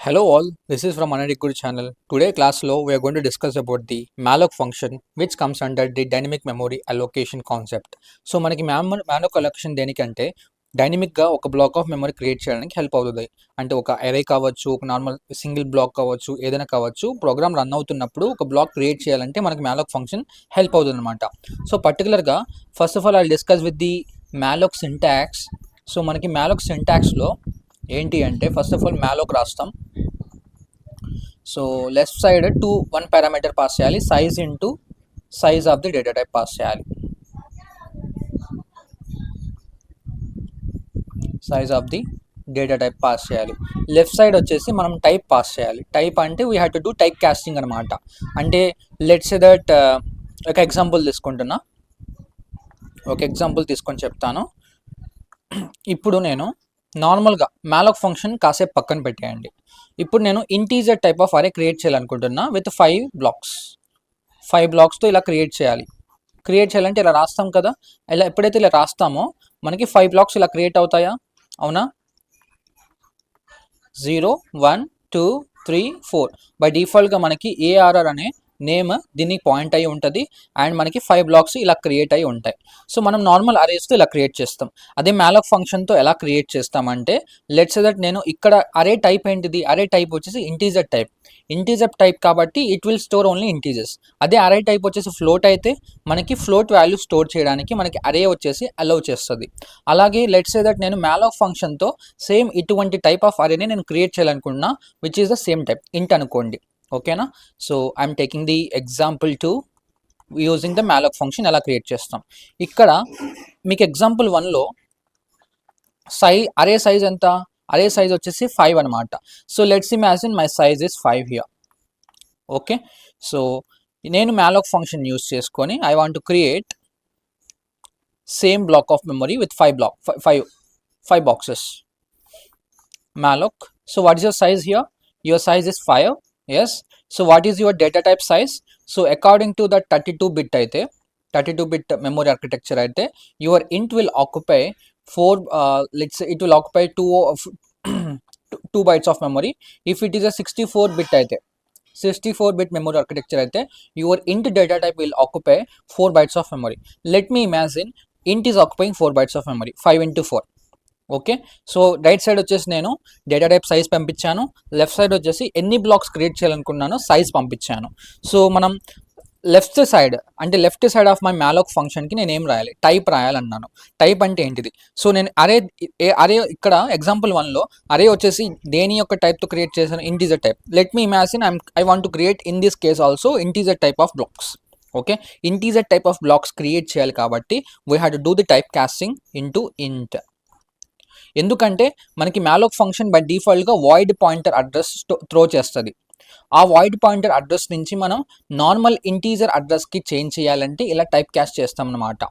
Hello all, this is from Anadikur channel. Today class lo we are going to discuss about the malloc function which comes under the dynamic memory allocation concept. So మనకి malloc allocation దేనికంటే dynamic గా ఒక black of memory create చేయడానికి help అవుతుంది. అంటే ఒక అరే కావచ్చు, ఒక నార్మల్ సింగిల్ బ్లాక్ కావచ్చు, ఏదైనా కావచ్చు, ప్రోగ్రామ్ రన్ అవుతున్నప్పుడు ఒక బ్లాక్ క్రియేట్ చేయాలంటే మనకి malloc ఫంక్షన్ హెల్ప్ అవుతుంది అనమాట. సో పర్టికులర్ గా first of all I discuss with the malloc syntax. So మనకి malloc సింటాక్స్ లో ఏంటి అంటే ఫస్ట్ ఆఫ్ ఆల్ malloc రాస్తాం. So left side one parameter pass చేయాలి, size into size of the data type pass చేయాలి. Size of the data type pass చేయాలి. Left side వచ్చేసి మనం టైప్ పాస్ చేయాలి. టైప్ అంటే we have to do type casting అనమాట. అంటే let's say that ఒక ఎగ్జాంపుల్ తీసుకుంటున్నా, ఒక ఎగ్జాంపుల్ తీసుకొని చెప్తాను. ఇప్పుడు నేను నార్మల్గా malloc ఫంక్షన్ కాసేపు పక్కన పెట్టేయండి. ఇప్పుడు నేను ఇంటీజర్ టైప్ ఆఫ్ అరే క్రియేట్ చేయాలనుకుంటున్నా విత్ 5 బ్లాక్స్. 5 బ్లాక్స్తో ఇలా క్రియేట్ చేయాలి. క్రియేట్ చేయాలంటే ఇలా రాస్తాం కదా, ఇలా ఎప్పుడైతే ఇలా రాస్తామో మనకి 5 బ్లాక్స్ ఇలా క్రియేట్ అవుతాయా? అవునా? 0 1 2 3 4 బై డిఫాల్ట్గా మనకి ఏఆర్ఆర్ అనే నేమ్ దీనికి పాయింట్ అయ్యి ఉంటుంది అండ్ మనకి 5 బ్లాక్స్ ఇలా క్రియేట్ అయ్యి ఉంటాయి. సో మనం నార్మల్ అరేస్తో ఇలా క్రియేట్ చేస్తాం. అదే malloc ఫంక్షన్తో ఎలా క్రియేట్ చేస్తామంటే లెట్స్ సే దట్ నేను ఇక్కడ అరే టైప్ ఏంటిది, అరే టైప్ వచ్చేసి ఇంటీజర్ టైప్. ఇంటీజర్ టైప్ కాబట్టి it will store only integers. అదే అరే టైప్ వచ్చేసి ఫ్లోట్ అయితే మనకి ఫ్లోట్ వాల్యూ స్టోర్ చేయడానికి మనకి అరే వచ్చేసి అలౌ చేస్తుంది. అలాగే లెట్స్ సే దట్ నేను malloc ఫంక్షన్తో సేమ్ ఇటువంటి టైప్ ఆఫ్ అరేని నేను క్రియేట్ చేయాలనుకున్నా which is the same type ఇంట్ అనుకోండి. ఓకేనా? So I'm taking the example to using the malloc function ఎలా క్రియేట్ చేస్తాం. ఇక్కడ మీకు ఎగ్జాంపుల్ 1లో అరే సైజ్ ఎంత? అరే సైజ్ వచ్చేసి 5 అనమాట. So let's imagine my size is 5 here. Okay, so నేను malloc ఫంక్షన్ యూజ్ చేసుకొని I want to create same black of memory with 5 boxes. malloc, so what is your size here? Your size is 5. Yes, so what is your data type size? So according to the 32-bit అయితే 32-bit memory architecture అయితే your int will occupy 4 let's say it will occupy 2 bytes of memory. If it is a 64-bit అయితే 64-bit memory architecture అయితే your int data type will occupy 4 bytes of memory. Let me imagine int is occupying 4 bytes of memory, 5 into 4. Okay, so right side వచ్చేసి నేను data type size పంపించాను, left side వచ్చేసి ఎన్ని blocks create చేయాలనుకున్నానో size పంపించాను. So మనం left side అంటే left side of my malloc ఫంక్షన్కి నేను ఏం రాయాలి? టైప్ రాయాలన్నాను. టైప్ అంటే ఏంటిది? సో నేను అరే ఇక్కడ ఎగ్జాంపుల్ 1లో అరే వచ్చేసి దేని యొక్క టైప్తో క్రియేట్ చేశాను? Integer type. Let me imagine I want to create in this case also integer type of blocks. Okay, integer type of blocks create చేయాలి కాబట్టి we have to do the type casting into int. ఎందుకంటే మనకి malloc function by డిఫాల్ట్గా void pointer address throw చేస్తుంది. ఆ void pointer address నుంచి మనం normal integer అడ్రస్కి చేంజ్ చేయాలంటే ఇలా టైప్ క్యాస్ట్ చేస్తాం అన్నమాట.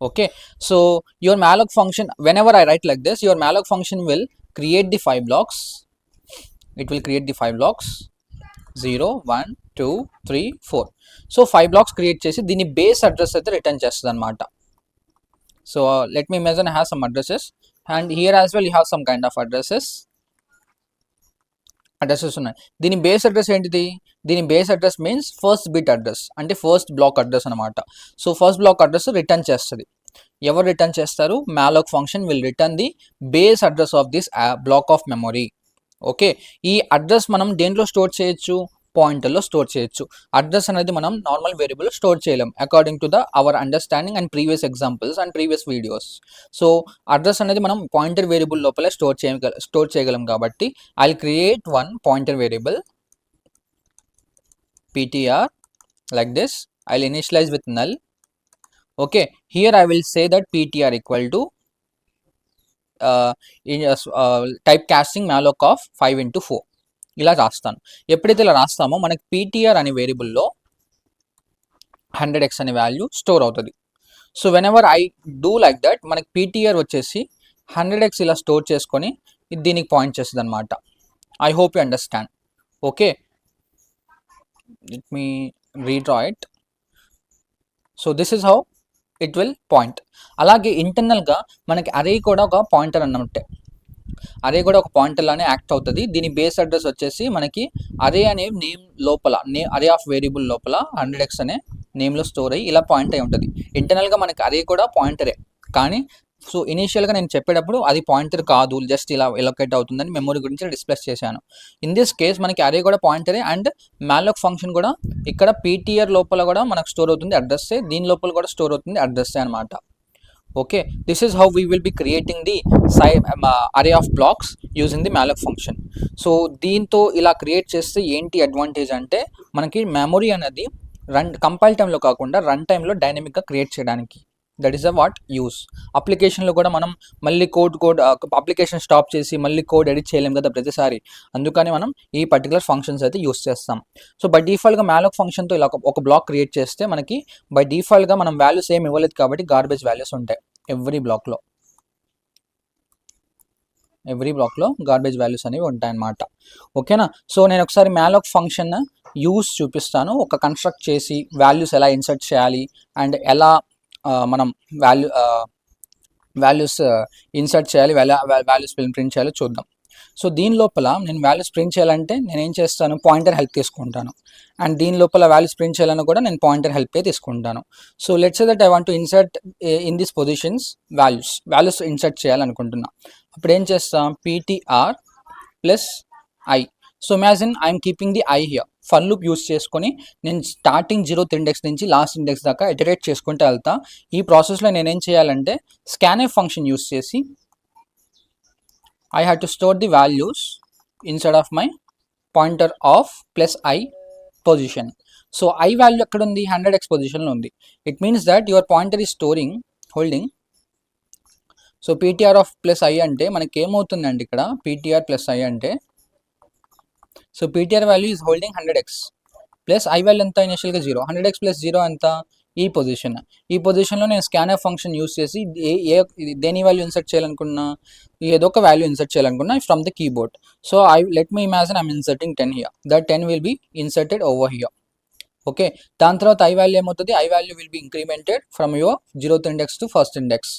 Okay, so your malloc function when ever I right like this, your malloc function will create the 5 blocks. It will create the 5 blocks 0 1 2 3 4. So 5 blocks create చేసి దీని base address అయితే return చేస్తుంది అనమాట. So let me imagine I have some addresses and here as well you have some kind of addresses ఉన్నాయి. దీని base address ఏంటిది? దీని base address means first bit address, అంటే ఫస్ట్ బ్లాక్ అడ్రస్ అనమాట. So first block address return చేస్తుంది. ఎవరు return చేస్తారు? malloc function will return the base address of this block of memory. Okay, ఈ అడ్రస్ మనం దేంట్లో స్టోర్ చేయొచ్చు? పాయింటర్లో స్టోర్ చేయొచ్చు. అడ్రస్ అనేది మనం నార్మల్ వేరియబుల్ స్టోర్ చేయలేం according to our understanding and previous examples and previous videos. So address అనేది మనం పాయింటర్ వేరియబుల్ లోపల స్టోర్ చేయగలం కాబట్టి I will create one pointer variable ptr like this. I will initialize with null. Okay, here I will say that ptr equal to type casting malloc of 5 into 4 ఇలా రాస్తాను. ఎప్పుడైతే ఇలా రాస్తామో మనకి ptr అనే వేరియబుల్లో 100x అనే వాల్యూ స్టోర్ అవుతుంది. So when ever I do like that మనకి ptr వచ్చేసి 100x ఇలా స్టోర్ చేసుకొని ఇది దీనికి పాయింట్ చేస్తుంది అనమాట. I hope you understand. Okay, let me redraw it. So this is how it will point. అలాగే ఇంటర్నల్గా మనకి అరే కూడా ఒక పాయింటర్ అన్నట్టే. అరే కూడా ఒక పాయింటర్ లానే యాక్ట్ అవుతుంది. దీని బేస్ అడ్రస్ వచ్చేసి మనకి అరే అనే నేమ్ లోపల అరే ఆఫ్ వేరియబుల్ లోపల 100x అనే నేమ్లో స్టోర్ అయ్యి ఇలా పాయింట్ అయి ఉంటుంది. ఇంటర్నల్గా మనకి అరే కూడా పాయింటరే, కానీ సో ఇనీషియల్గా నేను చెప్పేటప్పుడు అది పాయింటర్ కాదు, జస్ట్ ఇలా ఎలొకేట్ అవుతుందని మెమరీ గురించి డిస్ప్లేస్ చేశాను. ఇన్ దిస్ కేస్ మనకి అరే కూడా పాయింటరే అండ్ malloc ఫంక్షన్ కూడా ఇక్కడ ptr లోపల కూడా మనకు స్టోర్ అవుతుంది అడ్రస్సే, దీని లోపల కూడా స్టోర్ అవుతుంది అడ్రస్సే అనమాట. Okay, this is how we will be creating the అరే of blacks using the malloc function. So దీంతో ఇలా క్రియేట్ చేస్తే ఏంటి అడ్వాంటేజ్ అంటే మనకి మెమరీ అనేది కంపైల్ టైంలో కాకుండా రన్ టైంలో డైనమిక్గా క్రియేట్ చేయడానికి. That is a what use. అప్లికేషన్లో కూడా మనం మళ్ళీ అప్లికేషన్ స్టాప్ చేసి మళ్ళీ కోడ్ ఎడిట్ చేయలేం కదా ప్రతిసారి, అందుకని మనం ఈ పర్టికులర్ ఫంక్షన్స్ అయితే యూస్ చేస్తాం. సో బై డిఫాల్ట్గా malloc ఫంక్షన్తో ఇలా ఒక బ్లాక్ క్రియేట్ చేస్తే మనకి బై డిఫాల్ట్గా మనం వాల్యూస్ ఏమి ఇవ్వలేదు కాబట్టి గార్బేజ్ వాల్యూస్ ఉంటాయి ఎవ్రీ బ్లాక్లో గార్బేజ్ వాల్యూస్ అనేవి ఉంటాయన్నమాట. ఓకేనా. సో నేను ఒకసారి malloc ఫంక్షన్ యూస్ చూపిస్తాను, ఒక కన్స్ట్రక్ట్ చేసి వాల్యూస్ ఎలా ఇన్సర్ట్ చేయాలి అండ్ ఎలా మనం వాల్యూస్ ఇన్సర్ట్ చేయాలి, వాల్యూస్ ప్రింట్ చేయాలో చూద్దాం. సో దీని లోపల నేను వాల్యూస్ ప్రింట్ చేయాలంటే నేను ఏం చేస్తాను, పాయింటర్ హెల్ప్ తీసుకుంటాను. అండ్ దీని లోపల వాల్యూస్ ప్రింట్ చేయాలని కూడా నేను పాయింటర్ హెల్ప్ తీసుకుంటాను. So let's say that I want to insert in this positions values insert చేయాలనుకుంటున్నా. అప్పుడు ఏం చేస్తాం, ptr plus i. So imagine I'm keeping the i here. For loop use చేసుకొని నేను స్టార్టింగ్ 0th ఇండెక్స్ నుంచి last index దాకా iterate చేసుకుంటూ వెళ్తా. ఈ ప్రాసెస్లో నేనేం చేయాలంటే scanf ఫంక్షన్ యూస్ చేసి I had to store the values inside of my pointer of plus I position. So I value ఎక్కడ ఉంది, 100x పొజిషన్లో ఉంది. It means that your pointer is holding. So ptr of plus I అంటే మనకి ఏమవుతుందండి ఇక్కడ, ptr plus I అంటే so ptr value is holding 100x plus I value ఎంత ఇనిషియల్గా 0. 100x ప్లస్ 0 ఎంత, ఈ పొజిషన్లో నేను scanf ఫంక్షన్ యూస్ చేసి దేని వాల్యూ ఇన్సర్ట్ చేయాలనుకున్నా, ఏదో ఒక వాల్యూ ఇన్సర్ట్ చేయాలనుకున్నా from the keyboard. So let me imagine I'm inserting 10 here. That 10 will be inserted over here. Okay, దాని తర్వాత I వాల్యూ ఏమవుతుంది, I value will be incremented from your 0th index to 1st index.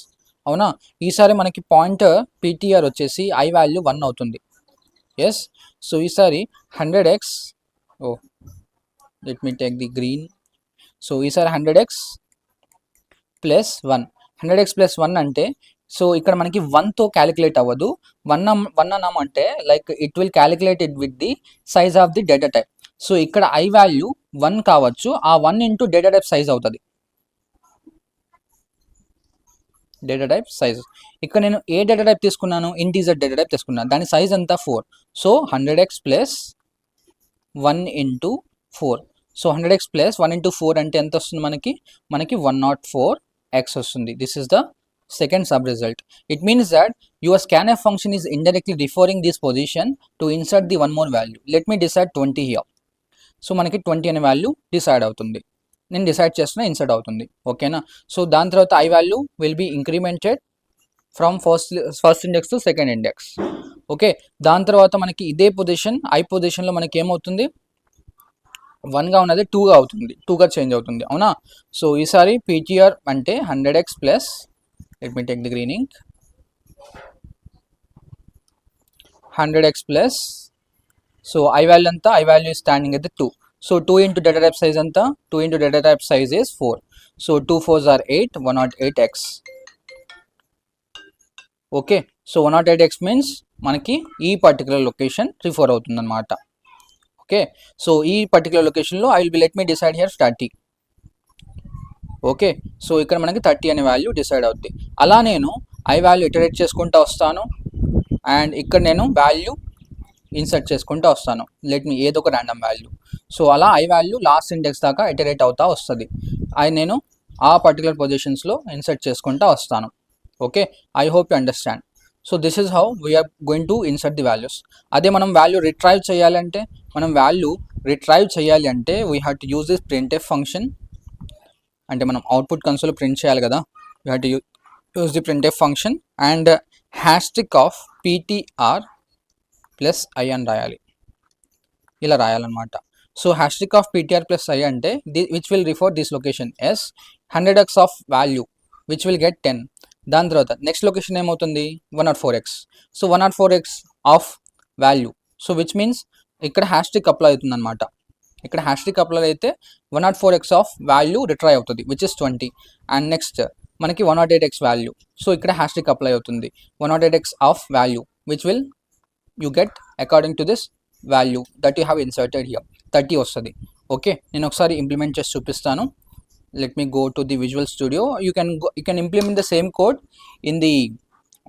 అవునా. ఈసారి మనకి pointer ptr వచ్చేసి I value 1 అవుతుంది. Yes. So ఈసారి 100x, let me take the green. So ఈసారి 100x ప్లస్ 1. 100x ప్లస్ 1 అంటే so ఇక్కడ మనకి 1తో క్యాలిక్యులేట్ అవ్వదు. 1 అన్నాం అంటే like it will calculate it with the size of the data type. So ఇక్కడ I వాల్యూ 1 కావచ్చు, ఆ 1 ఇంటూ డేటా టైప్ సైజ్ అవుతుంది. డేటా టైప్ సైజ్ ఇక్కడ నేను ఏ డేటా టైప్ తీసుకున్నాను, ఇంటీజర్ డేటా టైప్ తీసుకున్నాను, దాని సైజ్ అంతా 4. So 100x plus 1 into 4. So 100x plus 1 into 4 అంటే ఎంత వస్తుంది మనకి 104x వస్తుంది. This is the second sub result. It means that your scanf function is indirectly referring this position to insert the one more value. Let me decide 20 here. So మనకి 20 అనే value decide అవుతుంది, నేను decide చేస్తున్నా insert అవుతుంది. ఓకేనా. So దాని తర్వాత I value will be incremented from first index to second index. Okay, దాని తర్వాత మనకి ఇదే పొజిషన్ I పొజిషన్లో మనకి ఏమవుతుంది, 1గా ఉన్నది 2గా అవుతుంది, 2గా చేంజ్ అవుతుంది. అవునా. సో ఈసారి ptr అంటే 100x plus, let me take the green ink, 100x plus, so I value anta, I value is standing at the 2. So 2 into data type size anta, 2 into data type size is 4. So 2 4s are 8, 108x. Okay, so 108x means మనకి ఈ particular location refer అవుతుంది అనమాట. Okay, so ఈ particular లొకేషన్లో I will be, let me decide here 30. Okay, so ఇక్కడ మనకి 30 అనే value decide అవుద్ది. అలా నేను I వాల్యూ ఇటరేట్ చేసుకుంటూ వస్తాను అండ్ ఇక్కడ నేను వాల్యూ ఇన్సర్ట్ చేసుకుంటూ వస్తాను, లెట్ మీ ఏదో ఒక ర్యాండమ్ వాల్యూ. సో అలా I వాల్యూ లాస్ట్ ఇండెక్స్ దాకా ఇటరేట్ అవుతూ వస్తుంది. నేను ఆ పర్టికులర్ పొజిషన్స్లో ఇన్సర్ట్ చేసుకుంటూ వస్తాను. Okay, I hope you understand. So this is how we are going to insert the values. అదే మనం వాల్యూ రిట్రైవ్ చేయాలి అంటే we have to use this printf function. అంటే మనం అవుట్పుట్ కన్సోల్ ప్రింట్ చేయాలి కదా, you have to use the printf function and asterisk of ptr plus I అని రాయాలి, ఇలా రాయాలన్నమాట. So asterisk of ptr plus I అంటే which will refer this location as 100x of value which will get 10. దాని తర్వాత next location ఏమవుతుంది 104x. So 104x of value, so which means ఇక్కడ asterisk apply అవుతుంది అనమాట. ఇక్కడ asterisk apply అయితే 104x of value retrieve అవుతుంది which is 20. And next మనకి 108x వాల్యూ, సో ఇక్కడ హ్యాష్ ట్రిక్ అప్లై అవుతుంది 108x of value which will you get according to this value that you have inserted here 30 వస్తుంది. Okay, నేను ఒకసారి implement చేసి చూపిస్తాను. let me go to the Visual Studio. You can implement the same code in the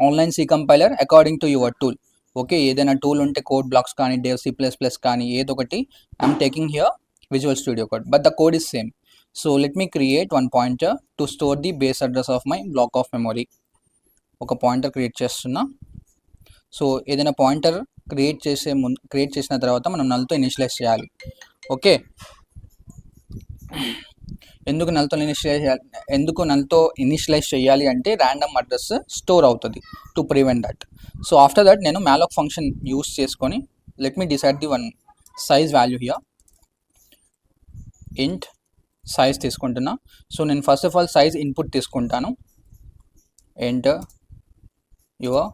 online C compiler according to your tool. Okay, ఏదైనా tool ఉంటే code blocks కానీ Dave C++ కానీ ఏదో ఒకటి I'm taking here Visual Studio code, but the code is same. So let me create one pointer to store the base address of my block of memory. ఒక pointer create చేస్తున్నా. So ఏదైనా pointer create చేసిన తర్వాత మనం నల్తో initialise చేయాలి. Okay, ఎందుకు నల్తో initialise చేయాలి అంటే ర్యాండమ్ అడ్రస్ స్టోర్ అవుతుంది to prevent that. So after that నేను malloc ఫంక్షన్ యూస్ చేసుకొని let me decide the one size value here. Int size తీసుకుంటున్నా. సో నేను first of all size input తీసుకుంటాను. Enter your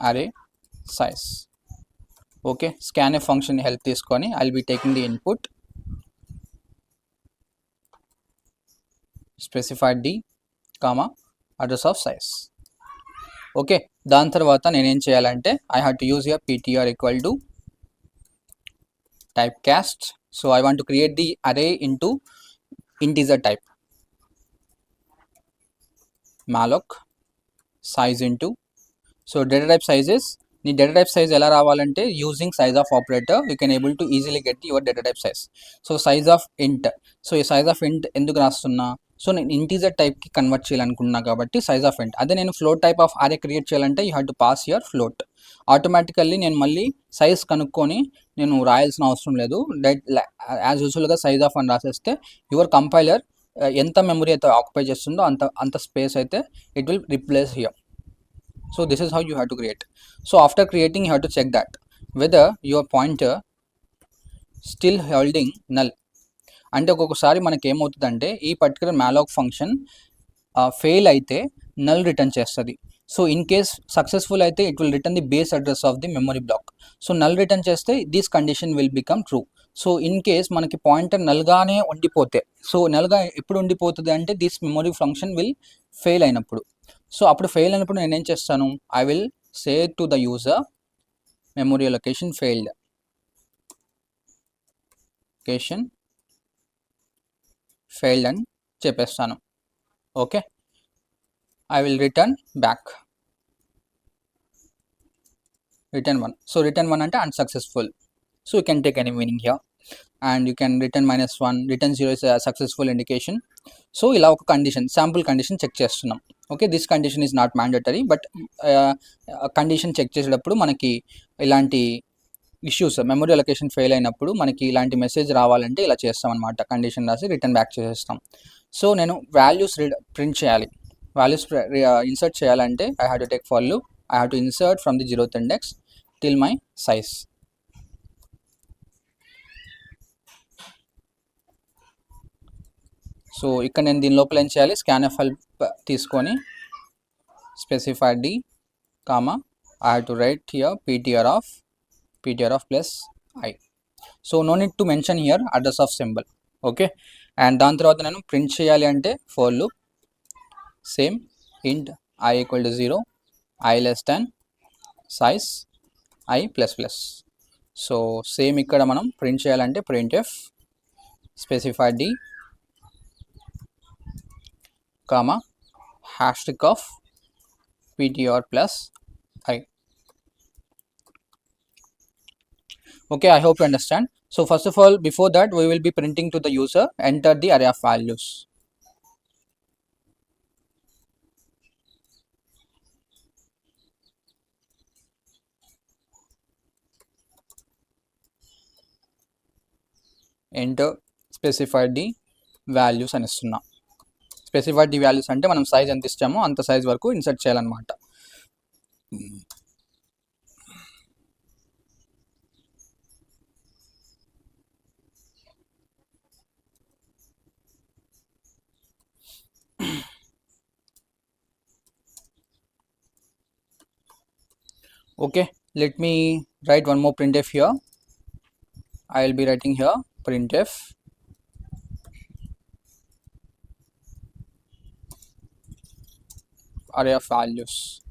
array size. Okay, scanf function help తీసుకొని I will be taking the input, specified the comma address of size. Okay, దాని తర్వాత నేనేం చేయాలంటే I have to use here ptr equal to type cast. So I want to create the array into integer type. malloc size into, so data type sizes, నీ data type size ఎలా రావాలంటే using size of operator you can able to easily get your data type size. So size of int, so ఈ size of int ఎందుకు రాస్తున్నా, so నేను integer టైప్కి convert చేయాలనుకున్నా కాబట్టి size of ఇంట్. అదే నేను ఫ్లోట్ టైప్ ఆఫ్ అరే క్రియేట్ చేయాలంటే you have to pass your float. Automatically నేను మళ్ళీ సైజ్ కనుక్కొని నేను రాయాల్సిన అవసరం లేదు. యాజ్ యూజువల్గా సైజ్ ఆఫ్ అని రాసేస్తే యువర్ కంపైలర్ ఎంత మెమరీ అయితే ఆక్యుపై చేస్తుందో అంత స్పేస్ అయితే it will replace here. So this is how you have to create. So after creating you have to check that whether your pointer still holding null. అంటే ఒక్కొక్కసారి మనకి ఏమవుతుందంటే ఈ పర్టికులర్ malloc ఫంక్షన్ ఫెయిల్ అయితే null return చేస్తుంది. So in case successful అయితే it will return the base address of the memory block. So null return చేస్తే this condition will become true. So in case మనకి pointer నల్గానే ఉండిపోతే, so నల్గా ఎప్పుడు ఉండిపోతుంది అంటే this memory function will fail అయినప్పుడు. సో అప్పుడు ఫెయిల్ అయినప్పుడు నేనేం చేస్తాను, I will say to the user memory location failed అని చెప్పేస్తాను. Okay, I will return back return 1. So return 1 అంటే unsuccessful. So you can take any meaning here and you can return -1, return 0 is a successful indication. So ఇలా ఒక condition, sample condition check చేస్తున్నాం. Okay, this condition is not mandatory, but condition check చేసేటప్పుడు మనకి ఇలాంటి issues, memory location fail అయినప్పుడు మనకి ఇలాంటి message రావాలంటే ఇలా చేస్తాం అనమాట. కండిషన్ రాసి రిటర్న్ బ్యాక్ చేసేస్తాం. సో నేను వాల్యూస్ ప్రింట్ చేయాలి. వాల్యూస్ ఇన్సర్ట్ చేయాలంటే I have to take for loop. I have to insert from the 0th index till my size. So ఇక్కడ నేను దీని లోపల ఏం చేయాలి, scanf హెల్ప్ తీసుకొని specified the comma I have to write here ptr of plus I. So no need to mention here address of symbol. Okay, and దాని తర్వాత నేను ప్రింట్ చేయాలి అంటే for loop same int I equal to 0, I less than size I plus plus. So same ఇక్కడ మనం print చేయాలంటే printf specify d comma hashtag of ptr plus I. Okay, I hope you understand. So first of all, before that we will be printing to the user enter the array of values. Enter specified the values అని ఇస్తున్నా. Specified the values అంటే మనం size ఎంత ఇచ్చామో అంత size వరకు insert చేయాలన్నమాట. Okay, let me write one more printf here. I will be writing here printf array of values.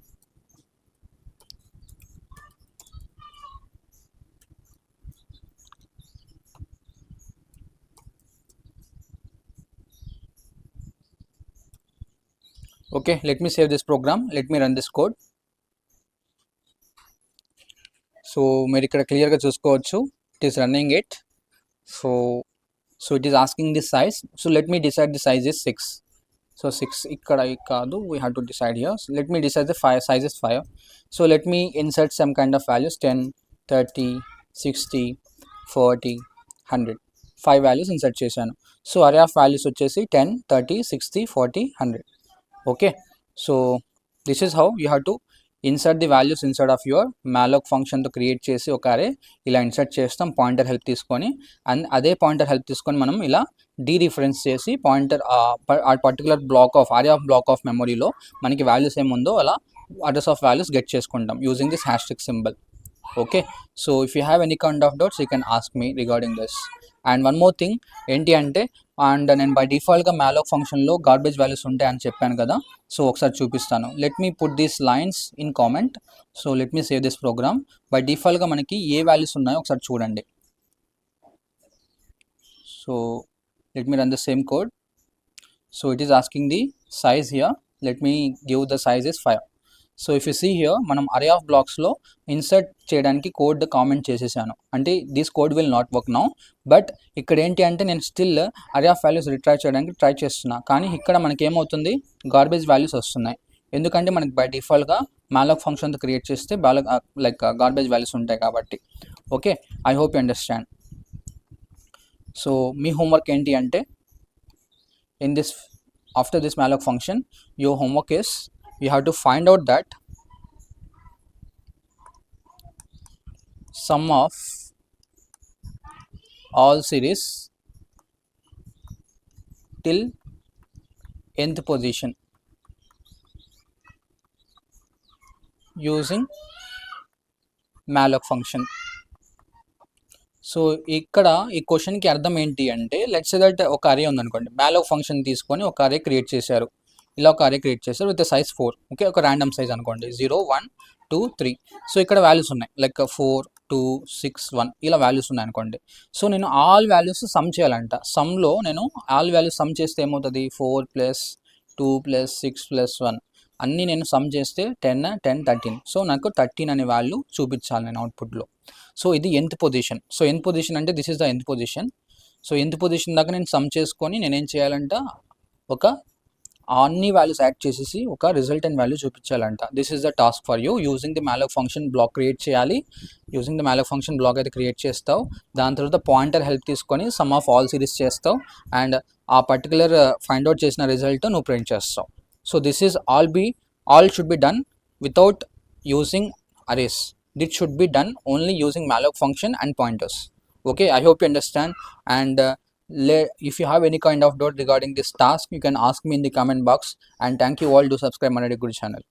Okay, let me save this program. Let me run this code. So మీరు ఇక్కడ క్లియర్గా చూసుకోవచ్చు, it is running it. So it is asking the size. So let me decide the size is 6. So 6 ఇక్కడ కాదు, we have to decide here. So let me decide the size is 5. So let me insert some kind of values 10, 30, 60, 40, 100. 5 values insert చేశాను. So అరే of values వచ్చేసి 10, 30, 60, 40, 100. Okay, so this is how you have to insert the values insert of your malloc ఫంక్షన్తో create చేసి ఒక అరే ఇలా insert చేస్తాం pointer help తీసుకొని. అండ్ అదే పాయింటర్ హెల్ప్ తీసుకొని మనం ఇలా డీరిఫరెన్స్ చేసి పాయింటర్ ఆ పర్టికులర్ అరే ఆఫ్ బ్లాక్ ఆఫ్ మెమరీలో మనకి వాల్యూస్ ఏముందో అలా అడ్రస్ ఆఫ్ వాల్యూస్ గెట్ చేసుకుంటాం యూజింగ్ దిస్ హ్యాష్ట్రిక్ symbol. Okay, so if you have any kind of doubts you can ask me regarding this. And one more thing ఏంటి అంటే, and నేను by డిఫాల్ట్గా malloc ఫంక్షన్లో గార్బేజ్ వాల్యూస్ ఉంటాయి అని చెప్పాను కదా. సో ఒకసారి చూపిస్తాను. Let me put these lines in comment. So let me save this program. By డిఫాల్ట్గా మనకి ఏ వాల్యూస్ ఉన్నాయో ఒకసారి చూడండి. So let me run the same code. So it is asking the size here. Let me give the size is 5. So if you see here, మనం array of బ్లాక్స్లో insert చేయడానికి code comment చేసేసాను. అంటే this code will not work now. But ఇక్కడ ఏంటి అంటే నేను still అరే ఆఫ్ వాల్యూస్ రిట్రైవ్ చేయడానికి ట్రై చేస్తున్నా, కానీ ఇక్కడ మనకి ఏమవుతుంది, గార్బేజ్ వాల్యూస్ వస్తున్నాయి. ఎందుకంటే మనకి బై డిఫాల్ట్గా malloc ఫంక్షన్తో క్రియేట్ చేస్తే లైక్ గార్బేజ్ వాల్యూస్ ఉంటాయి కాబట్టి. Okay, I hope you understand. So me homework ఏంటి అంటే, in this after this malloc function, your homework is you have to find out that sum of all series till nth position using malloc function. So ఇక్కడ ఈ క్వశ్చన్కి అర్థం ఏంటి అంటే, let's say that ఒక అరే ఉందనుకోండి, malloc ఫంక్షన్ తీసుకొని ఒక అరే క్రియేట్ చేశారు. ఇలా ఒక అరే క్రియేట్ చేశారు విత్ సైజ్ 4. ఓకే, ఒక ర్యాండమ్ సైజ్ అనుకోండి, 0, 1, 2, 3. సో ఇక్కడ వాల్యూస్ ఉన్నాయి లైక్ 4, 2, 6, 1 ఇలా వాల్యూస్ ఉన్నాయి అనుకోండి. సో నేను ఆల్ వాల్యూస్ సమ్ చేయాలంట. సమ్లో నేను ఆల్ వాల్యూస్ సమ్ చేస్తే ఏమవుతుంది, 4 + 2 + 6 + 1 అన్నీ నేను సమ్ చేస్తే 10, 10, 13. సో నాకు 13 అనే వాల్యూ చూపించాలి నేను అవుట్పుట్లో. సో ఇది nth position. So nth position అంటే this is the nth position. So nth position దాకా నేను సమ్ చేసుకొని నేనేం చేయాలంట, ఒక అన్ని వాల్యూస్ యాడ్ చేసేసి ఒక రిజల్టెంట్ వాల్యూ చూపించాలంట. This is the task for you. Using the malloc function block create చేయాలి. Using the malloc function block అయితే క్రియేట్ చేస్తావు. దాని తర్వాత పాయింటర్ హెల్ప్ తీసుకొని సమ్ ఆఫ్ ఆల్ సిరీస్ చేస్తావు. అండ్ ఆ పర్టికులర్ ఫైండ్ అవుట్ చేసిన రిజల్ట్ నువ్వు ప్రింట్ చేస్తావు. So this is all should be done without using arrays. This should be done only using malloc function and pointers. Okay, I hope you understand. And if you have any kind of doubt regarding this task, you can ask me in the comment box. And thank you all to subscribe Manadi Guru channel.